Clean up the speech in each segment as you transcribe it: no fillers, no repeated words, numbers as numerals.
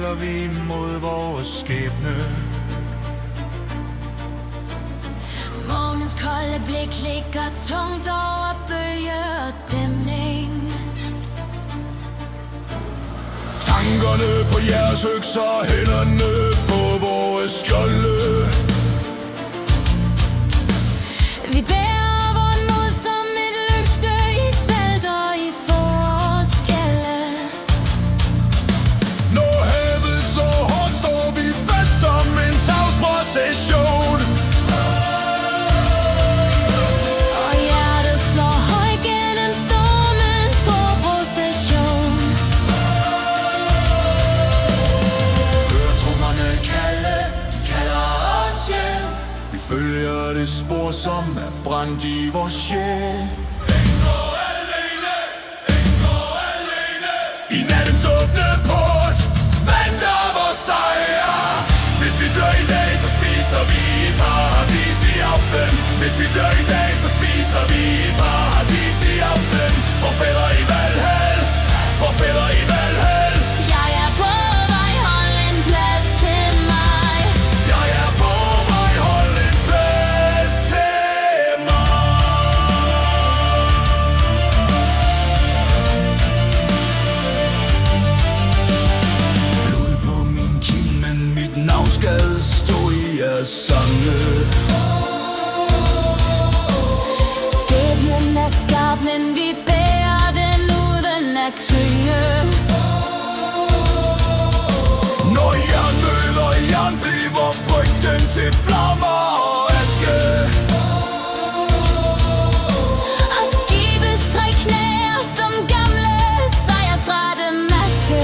sejler vi mod vores skæbne. Månens kolde blik ligger tungt over bølge og dæmning. Tankerne på jeres økser, hænderne på vores skjolde. Vi bærer vort mod som et løfte i salt og i forårsskælde. Når havet slår hårdt, står vi fast som en tavsprocession. Og hjertet slår højt gennem stormens procession. Hør trommerne kalde, de kalder os hjem. Vi følger det spor, som er brændt i vores sjæl. Ingen går alene, ingen går alene. I nattens åbne port venter vores sejr. Hvis vi dør i dag, så spiser vi i paradis i aften. Hvis vi dør i dag, så spiser vi i paradis i aften. Forfædre i Valhall, forfædre i Valhall. Jeg er på vej, hold en plads til mig. Jeg er på vej, hold en plads til mig. Blod på min kind, men mit navn skal stå i jeres sange. Skæbnen er skarp, men vi bærer den uden at klynge. Når jern møder jern, bliver frygten til flammer og aske. Og skibets tre knæer som gamle sejrstrætte maske.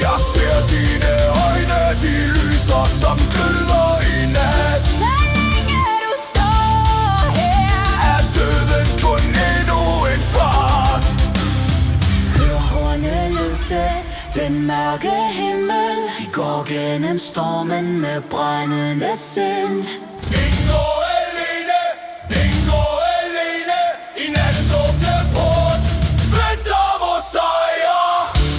Jeg ser dine øjne, de lyser som gløder i nat. Så længe du står her, Er døden kun endnu en fart? hør hornene løfte den mørke himmel. Vi går gennem stormen med brændende sind. Ingen går alene, ingen går alene. I nattens åbne port venter vores sejr.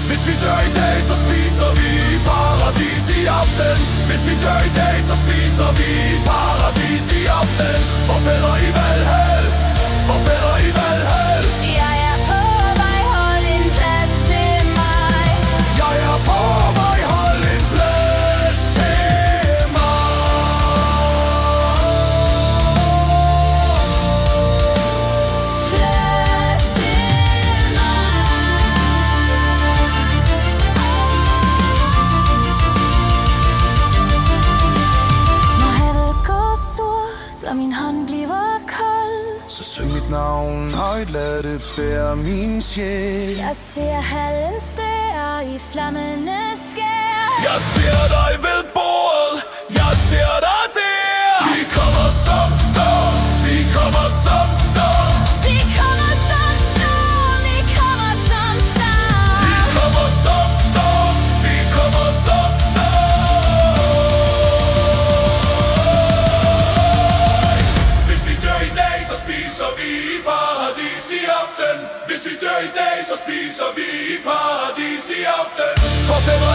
Hvis vi dør i dag, så spiser vi i paradis i aften. Hvis vi dør i dag, så spiser vi i paradis i aften. Forfædre i Valhall, forfædre i Valhall. Jeg er på vej, hold en plads til mig. Jeg er på vej, hold en plads til mig. Plads til mig. Når havet går sort, og min hånd bliver kold, Så syng mit navn højt, lad det bære min sjæl. jeg ser hallen stære i flammende skær. Jeg ser dig ved bordet, jeg ser dig der. Vi kommer som storm, vi kommer som storm. Vi kommer som storm, vi kommer som Vi storm. kommer som storm, vi kommer som storm. Hvis vi dør i dag, så spiser vi i paradis i aften. Hvis vi dør i dag, så spiser vi i paradis i aften. Forfædre